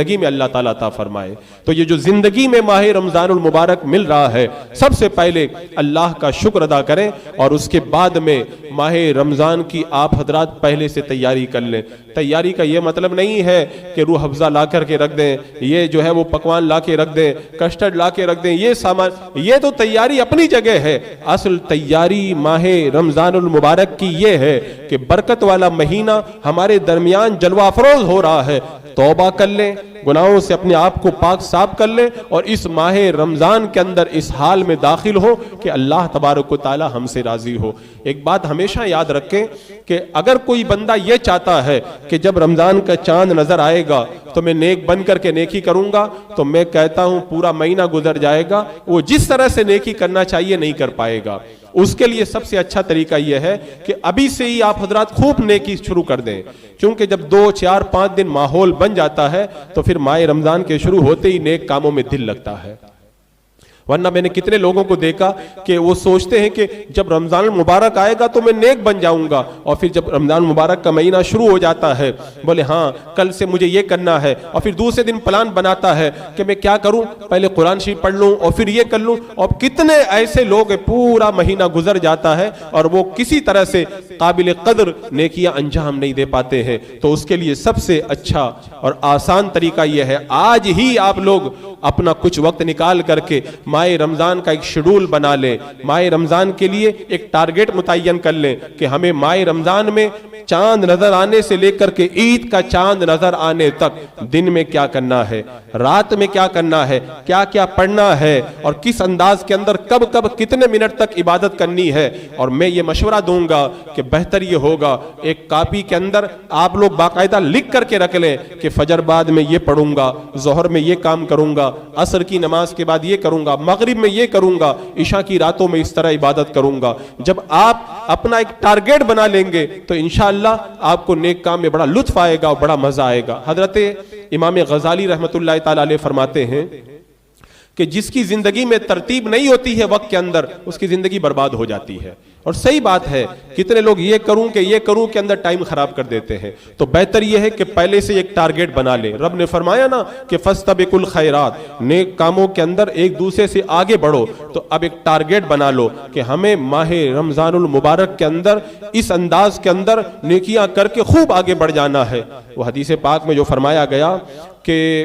زندگی میں اللہ تعالیٰ عطا فرمائے۔ تو یہ جو زندگی میں ماہ رمضان المبارک مل رہا ہے، سب سے پہلے اللہ کا شکر ادا کریں، اور اس کے بعد میں ماہ رمضان کی آپ حضرات پہلے سے تیاری کر لیں۔ تیاری کا یہ مطلب نہیں ہے کہ روح افزا لا کر کے رکھ دیں، یہ جو ہے وہ پکوان لا کے رکھ دیں، کسٹرڈ لا کے رکھ دیں، یہ سامان، یہ تو تیاری اپنی جگہ ہے۔ اصل تیاری ماہ رمضان المبارک کی یہ ہے کہ برکت والا مہینہ ہمارے درمیان جلوہ افروز ہو رہا ہے، توبہ کر لیں، گناہوں سے اپنے آپ کو پاک صاف کر لیں، اور اس ماہ رمضان کے اندر اس حال میں داخل ہو کہ اللہ تبارک و تعالی ہم سے راضی ہو۔ ایک بات ہمیشہ یاد رکھیں کہ اگر کوئی بندہ یہ چاہتا ہے کہ جب رمضان کا چاند نظر آئے گا تو میں نیک بن کر کے نیکی کروں گا، تو میں کہتا ہوں پورا مہینہ گزر جائے گا، وہ جس طرح سے نیکی کرنا چاہیے نہیں کر پائے گا۔ اس کے لیے سب سے اچھا طریقہ یہ ہے کہ ابھی سے ہی آپ حضرات خوب نیکی شروع کر دیں، کیونکہ جب 2 4 5 دن ماحول بن جاتا ہے تو پھر ماہ رمضان کے شروع ہوتے ہی نیک کاموں میں دل لگتا ہے۔ ورنہ میں نے کتنے لوگوں کو دیکھا کہ وہ سوچتے ہیں کہ جب رمضان المبارک آئے گا تو میں نیک بن جاؤں گا، اور پھر جب رمضان المبارک کا مہینہ شروع ہو جاتا ہے بولے ہاں کل سے مجھے یہ کرنا ہے، اور پھر دوسرے دن پلان بناتا ہے کہ میں کیا کروں، پہلے قرآن شریف پڑھ لوں اور پھر یہ کر لوں، اور کتنے ایسے لوگ پورا مہینہ گزر جاتا ہے اور وہ کسی طرح سے قابل قدر نیکیاں انجام نہیں دے پاتے ہیں۔ تو اس کے لیے سب سے اچھا اور آسان طریقہ یہ ہے، آج ہی آپ لوگ اپنا کچھ وقت نکال کر کے ماہ رمضان کا ایک شیڈول بنا لیں، ماہ رمضان کے لیے ایک ٹارگٹ متعین کر لیں کہ ہمیں ماہ رمضان میں چاند نظر آنے سے لے کر کے عید کا چاند نظر آنے تک دن میں کیا کرنا ہے، رات میں کیا کرنا ہے، کیا کیا پڑھنا ہے، اور کس انداز کے اندر کب کب کتنے منٹ تک عبادت کرنی ہے۔ اور میں یہ مشورہ دوں گا کہ بہتر یہ ہوگا ایک کاپی کے اندر آپ لوگ باقاعدہ لکھ کر کے رکھ لیں کہ فجر بعد میں یہ پڑھوں گا، ظہر میں یہ کام کروں گا، عصر کی نماز کے بعد یہ کروں گا، مغرب میں یہ کروں گا، عشاء کی راتوں میں اس طرح عبادت کروں گا۔ جب آپ اپنا ایک ٹارگٹ بنا لیں گے تو انشاءاللہ آپ کو نیک کام میں بڑا لطف آئے گا اور بڑا مزہ آئے گا۔ حضرت امام غزالی رحمۃ اللہ تعالی علیہ فرماتے ہیں کہ جس کی زندگی میں ترتیب نہیں ہوتی ہے وقت کے اندر، اس کی زندگی برباد ہو جاتی ہے۔ اور صحیح بات ہے، کتنے لوگ یہ کروں کے اندر ٹائم خراب کر دیتے ہیں۔ تو بہتر یہ ہے کہ پہلے سے ایک ٹارگٹ بنا لیں۔ رب نے فرمایا نا کہ فاستبقوا الخیرات، نیک کاموں کے اندر ایک دوسرے سے آگے بڑھو۔ تو اب ایک ٹارگٹ بنا لو کہ ہمیں ماہ رمضان المبارک کے اندر اس انداز کے اندر نیکیاں کر کے خوب آگے بڑھ جانا ہے۔ وہ حدیث پاک میں جو فرمایا گیا کہ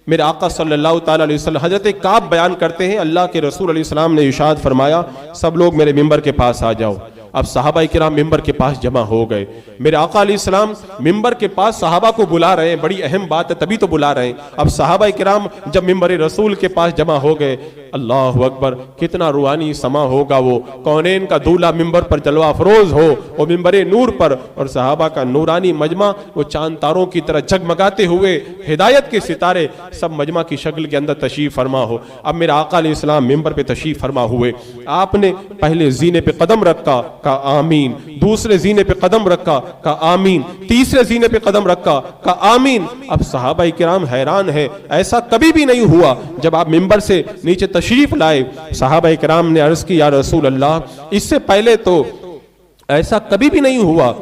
میرے آقا صلی اللہ تعالیٰ علیہ وسلم، حضرت کعب بیان کرتے ہیں اللہ کے رسول علیہ السلام نے ارشاد فرمایا سب لوگ میرے ممبر کے پاس آ جاؤ۔ اب صحابہ کرام ممبر کے پاس جمع ہو گئے۔ میرے آقا علیہ السلام ممبر کے پاس صحابہ کو بلا رہے ہیں، بڑی اہم بات ہے تبھی تو بلا رہے ہیں۔ اب صحابہ کرام جب ممبر رسول کے پاس جمع ہو گئے، اللہ اکبر، کتنا روحانی سما ہوگا وہ، کونین کا دولہ ممبر پر جلوہ افروز ہو، وہ ممبر نور پر، اور صحابہ کا نورانی مجمع وہ چاند تاروں کی طرح جگمگاتے ہوئے ہدایت کے ستارے سب مجمع کی شکل کے اندر تشریف فرما ہو۔ اب میرے آقا علیہ السلام ممبر پہ تشریف فرما ہوئے، آپ نے پہلے زینے پہ قدم رکھا، کہا آمین، دوسرے زینے پہ قدم رکھا، کہا آمین، تیسرے زینے پہ قدم رکھا، کہا آمین۔ اب صحابہ کرام حیران ہیں، ایسا کبھی بھی نہیں ہوا۔ جب آپ ممبر سے نیچے تشریف لائے، صحابہ کرام نے عرض کی یا رسول اللہ، اس سے پہلے تو ایسا کبھی بھی نہیں ہوا۔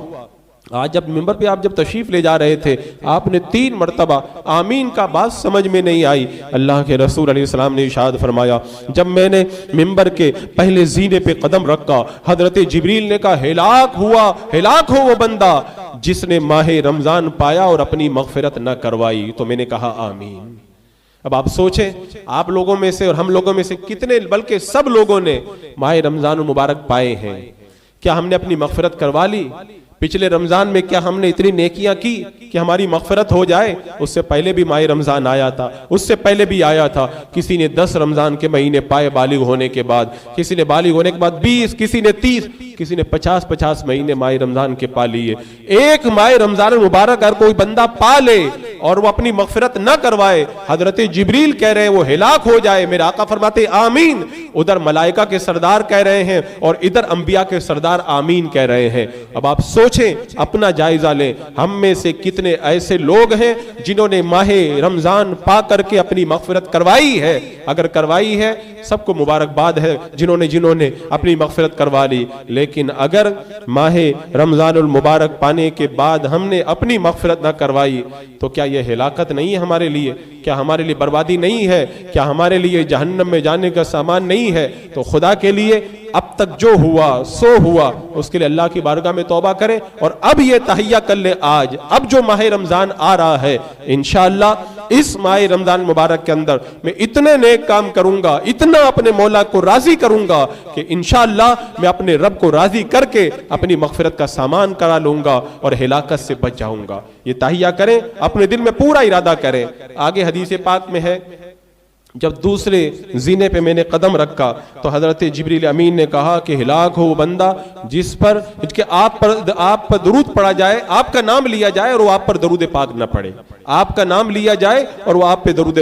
آج جب ممبر پہ آپ جب تشریف لے جا رہے تھے، آپ نے 3 مرتبہ آمین کا بات سمجھ میں نہیں آئی۔ اللہ کے رسول علیہ السلام نے ارشاد فرمایا جب میں نے ممبر کے پہلے زینے پہ قدم رکھا، حضرت جبریل نے کہا ہلاک ہو وہ بندہ جس نے ماہ رمضان پایا اور اپنی مغفرت نہ کروائی۔ تو میں نے کہا آمین۔ اب آپ سوچیں، آپ لوگوں میں سے اور ہم لوگوں میں سے کتنے، بلکہ سب لوگوں نے ماہ رمضان مبارک پائے ہیں۔ کیا ہم نے اپنی مغفرت کروا لی؟ پچھلے رمضان میں کیا ہم نے اتنی نیکیاں کی کہ ہماری مغفرت ہو جائے؟ اس سے پہلے بھی ماہ رمضان آیا تھا، اس سے پہلے بھی آیا تھا۔ کسی نے 10 رمضان کے مہینے پائے بالغ ہونے کے بعد، کسی نے بالغ ہونے کے بعد 20، کسی نے 30، کسی نے 50 مہینے ماہ رمضان کے پا لیے۔ ایک ماہ رمضان مبارک اگر کوئی بندہ پا لے اور وہ اپنی مغفرت نہ کروائے، حضرت جبریل کہہ رہے ہیں وہ ہلاک ہو جائے، میرے آقا فرماتے آمین۔ ادھر ملائکہ کے سردار کہہ رہے ہیں اور ادھر انبیاء کے سردار آمین کہہ رہے ہیں۔ اب آپ سوچیں سوچیں، اپنا جائزہ لیں، ہم میں سے کتنے ایسے لوگ ہیں جنہوں نے ماہ رمضان پا کر کے اپنی مغفرت کروائی ہے؟ اگر کروائی ہے سب کو مبارکباد ہے جنہوں نے اپنی مغفرت کروا لی، لیکن اگر ماہ رمضان المبارک پانے کے بعد ہم نے اپنی مغفرت نہ کروائی تو کیا یہ ہلاکت نہیں ہے ہمارے لیے؟ کیا ہمارے لیے بربادی نہیں ہے؟ کیا ہمارے لیے جہنم میں جانے کا سامان نہیں ہے؟ تو خدا کے لیے اب تک جو ہوا سو ہوا، اس کے لیے اللہ کی بارگاہ میں توبہ کریں، اور اب یہ تہیہ کر لیں آج، اب جو ماہ رمضان آ رہا ہے انشاءاللہ اس ماہ رمضان مبارک کے اندر میں اتنے نیک کام کروں گا، اتنا اپنے مولا کو راضی کروں گا کہ انشاءاللہ میں اپنے رب کو راضی کر کے اپنی مغفرت کا سامان کرا لوں گا اور ہلاکت سے بچ جاؤں گا۔ یہ تہیہ کریں، اپنے دل میں پورا ارادہ کریں۔ آگے حدیث پاک میں ہے، جب دوسرے زینے پہ میں نے قدم رکھا تو حضرت جبریل امین نے کہا کہ ہلاک ہو وہ بندہ جس پر کہ آپ پر درود پڑھا جائے، آپ کا نام لیا جائے اور وہ آپ پر درود پاک نہ پڑھے، آپ کا نام لیا جائے اور وہ آپ پہ درود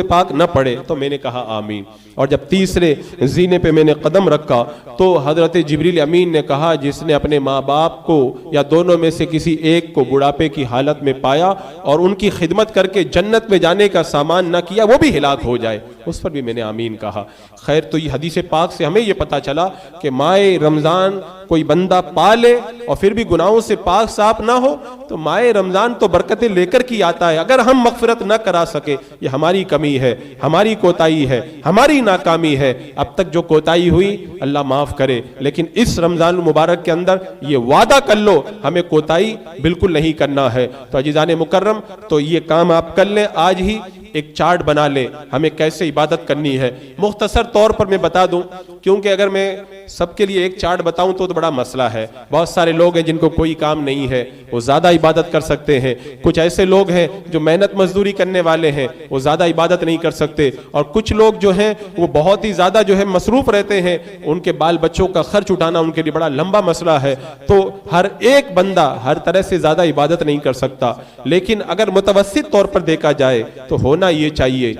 پاک نہ پڑھے۔ تو میں نے کہا آمین۔ اور جب تیسرے زینے پہ میں نے قدم رکھا تو حضرت جبریل امین نے کہا جس نے اپنے ماں باپ کو یا دونوں میں سے کسی ایک کو بڑھاپے کی حالت میں پایا اور ان کی خدمت کر کے جنت میں جانے کا سامان نہ کیا، وہ بھی ہلاک ہو جائے، اس پر بھی میں نے آمین کہا۔ خیر، تو یہ حدیث پاک سے ہمیں یہ پتا چلا کہ ماہ رمضان کوئی بندہ پالے اور پھر بھی گناہوں سے پاک صاف نہ ہو تو ماہ رمضان تو برکتیں لے کر کی آتا ہے۔ اگر ہم مغفرت نہ کرا سکے یہ ہماری کمی ہے، ہماری کوتاہی ہے، ہماری ناکامی ہے۔ اب تک جو کوتاہی ہوئی اللہ معاف کرے، لیکن اس رمضان المبارک کے اندر یہ وعدہ کر لو ہمیں کوتاہی بالکل نہیں کرنا ہے۔ تو عزیزان مکرم، تو یہ کام آپ کر لیں، آج ہی ایک چارٹ بنا لیں ہمیں کیسے عبادت کرنی ہے۔ مختصر طور پر میں بتا دوں، کیونکہ اگر میں سب کے لیے ایک چارٹ بتاؤں تو بڑا مسئلہ ہے۔ بہت سارے لوگ ہیں جن کو کوئی کام نہیں ہے، وہ زیادہ عبادت کر سکتے ہیں۔ کچھ ایسے لوگ ہیں جو محنت مزدوری کرنے والے ہیں، وہ زیادہ عبادت نہیں کر سکتے، اور کچھ لوگ جو ہیں وہ بہت ہی زیادہ مصروف رہتے ہیں، ان کے بال بچوں کا خرچ اٹھانا ان کے لیے بڑا لمبا مسئلہ ہے۔ تو ہر ایک بندہ ہر طرح سے زیادہ عبادت نہیں کر سکتا، لیکن اگر متوسط طور پر دیکھا جائے تو ہونا یہ چاہیے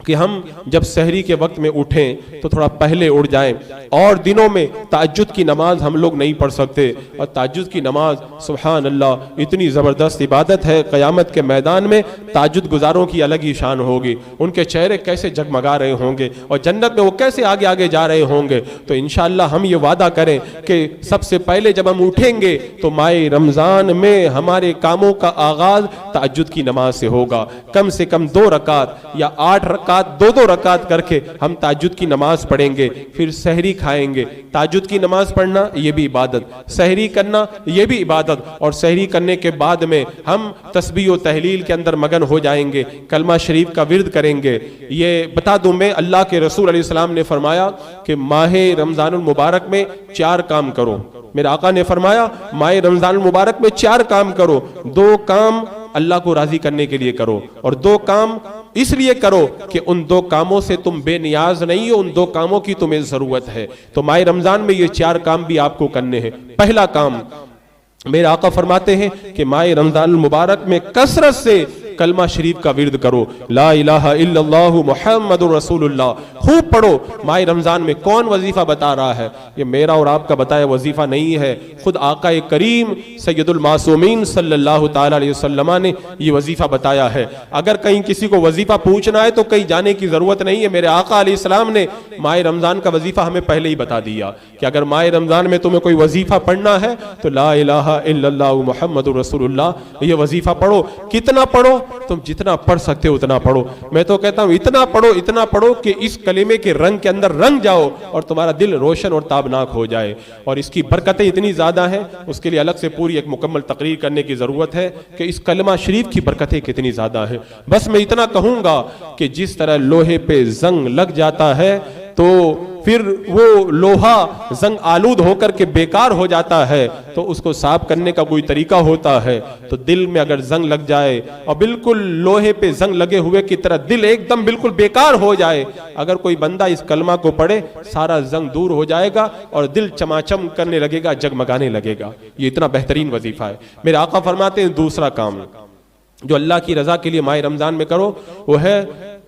کہ ہم جب سحری کے وقت میں اٹھیں تو تھوڑا پہلے اٹھ جائیں، اور دنوں میں تہجد کی نماز ہم لوگ نہیں پڑھ سکتے، اور تہجد کی نماز سبحان اللہ اتنی زبردست عبادت ہے، قیامت کے میدان میں تہجد گزاروں کی الگ ہی شان ہوگی، ان کے چہرے کیسے جگمگا رہے ہوں گے اور جنت میں وہ کیسے آگے آگے جا رہے ہوں گے۔ تو انشاءاللہ ہم یہ وعدہ کریں کہ سب سے پہلے جب ہم اٹھیں گے تو ماہ رمضان میں ہمارے کاموں کا آغاز تہجد کی نماز سے ہوگا، کم سے کم 2 رکعت یا 8 رکعت 2 رکعت کر کے ہم تہجد کی نماز پڑھیں گے، پھر سحری کھائیں گے۔ تہجد کی نماز پڑھنا یہ بھی عبادت، سحری کرنا یہ بھی عبادت، اور سحری کرنے کے بعد میں ہم تسبیح و تحلیل کے اندر مگن ہو جائیں گے، کلمہ شریف کا ورد کریں گے۔ یہ بتا دوں میں، اللہ کے رسول علیہ السلام نے فرمایا کہ ماہ رمضان المبارک میں 4 کام کرو۔ میرے آقا نے فرمایا ماہ رمضان المبارک میں 4 کام کرو، 2 کام اللہ کو راضی کرنے کے لیے کرو، اور 2 کام اس لیے کرو کہ ان 2 کاموں سے تم بے نیاز نہیں ہو، ان 2 کاموں کی تمہیں ضرورت ہے۔ تو ماہ رمضان میں یہ 4 کام بھی آپ کو کرنے ہیں۔ پہلا کام، میرے آقا فرماتے ہیں کہ ماہ رمضان المبارک میں کثرت سے کلمہ شریف کا ورد کرو، لا الہ الا اللہ محمد رسول اللہ، خوب پڑھو۔ ماہ رمضان میں کون وظیفہ بتا رہا ہے؟ یہ میرا اور آپ کا بتایا وظیفہ نہیں ہے، خود آقا کریم سید المعصومین صلی اللہ تعالی علیہ وسلم نے یہ وظیفہ بتایا ہے۔ اگر کہیں کسی کو وظیفہ پوچھنا ہے تو کہیں جانے کی ضرورت نہیں ہے، میرے آقا علیہ السلام نے ماہ رمضان کا وظیفہ ہمیں پہلے ہی بتا دیا کہ اگر ماہ رمضان میں تمہیں کوئی وظیفہ پڑھنا ہے تو لا الہ الا اللہ محمد رسول اللہ یہ وظیفہ پڑھو۔ کتنا پڑھو؟ تم جتنا پڑھ سکتے ہو اتنا پڑھو۔ میں تو کہتا ہوں اتنا پڑھو کہ اس کلمے کے رنگ کے اندر رنگ جاؤ اور تمہارا دل روشن اور تابناک ہو جائے، اور اس کی برکتیں اتنی زیادہ ہیں، اس کے لیے الگ سے پوری ایک مکمل تقریر کرنے کی ضرورت ہے کہ اس کلمہ شریف کی برکتیں کتنی زیادہ ہیں۔ بس میں اتنا کہوں گا کہ جس طرح لوہے پہ زنگ لگ جاتا ہے تو پھر وہ لوہا زنگ آلود ہو کر کے بیکار ہو جاتا ہے، تو اس کو صاف کرنے کا کوئی طریقہ ہوتا ہے۔ تو دل میں اگر زنگ لگ جائے اور بالکل لوہے پہ زنگ لگے ہوئے کی طرح دل ایک دم بالکل بیکار ہو جائے، اگر کوئی بندہ اس کلمہ کو پڑھے سارا زنگ دور ہو جائے گا اور دل چماچم کرنے لگے گا، جگمگانے لگے گا۔ یہ اتنا بہترین وظیفہ ہے۔ میرے آقا فرماتے ہیں دوسرا کام جو اللہ کی رضا کے لیے ماہ رمضان میں کرو وہ ہے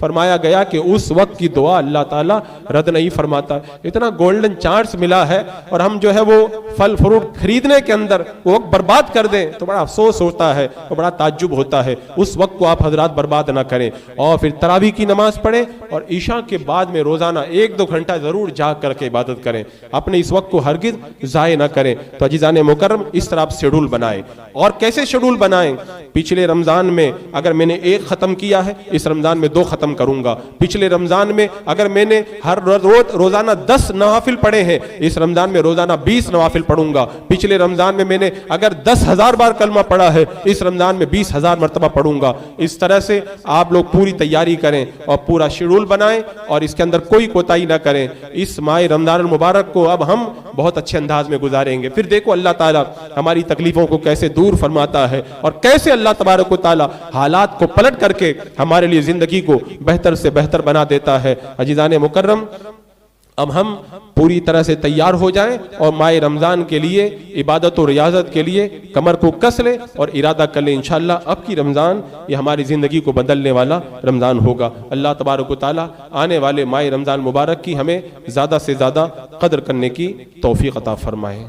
فرمایا گیا کہ اس وقت کی دعا اللہ تعالیٰ رد نہیں فرماتا. اتنا گولڈن چانس ملا ہے اور ہم جو ہے وہ پھل فروٹ خریدنے کے اندر وہ وقت برباد کر دیں تو بڑا افسوس ہوتا ہے اور بڑا تعجب ہوتا ہے. اس وقت کو آپ حضرات برباد نہ کریں اور پھر تراویح کی نماز پڑھیں اور عشاء کے بعد میں روزانہ 1-2 گھنٹہ ضرور جاگ کر کے عبادت کریں. اپنے اس وقت کو ہرگز ضائع نہ کریں. تو عزیزان مکرم اس طرح آپ شیڈول بنائیں. اور کیسے شیڈول بنائیں؟ پچھلے رمضان میں اگر میں نے 1 ختم کیا ہے اس رمضان میں 2 ختم کروں گا. پچھلے رمضان میں اگر میں نے ہر روزانہ 10 نوافل پڑھے ہیں اس رمضان میں روزانہ 20 نوافل پڑھوں گا. پچھلے رمضان میں نے اگر 10,000 بار کلمہ پڑھا ہے اس رمضان میں 20,000 مرتبہ پڑھوں گا. اس طرح سے آپ لوگ پوری تیاری کریں اور پورا شیڈول بنائیں اور اس کے اندر کوئی کوتاہی نہ کریں. اس ماہ رمضان المبارک کو اب ہم بہت اچھے انداز میں گزاریں گے. پھر دیکھو اللہ تعالیٰ ہماری تکلیفوں کو کیسے دور فرماتا ہے اور کیسے اللہ تبارک و تعالیٰ حالات کو پلٹ کر کے ہمارے لیے زندگی کو بہتر سے بہتر بنا دیتا ہے. عزیزان مکرم اب ہم پوری طرح سے تیار ہو جائیں اور ماہ رمضان کے لیے عبادت و ریاضت کے لیے کمر کو کس لیں اور ارادہ کر لیں انشاءاللہ اب کی رمضان یہ ہماری زندگی کو بدلنے والا رمضان ہوگا. اللہ تبارک و تعالیٰ آنے والے ماہ رمضان مبارک کی ہمیں زیادہ سے زیادہ قدر کرنے کی توفیق عطا فرمائے.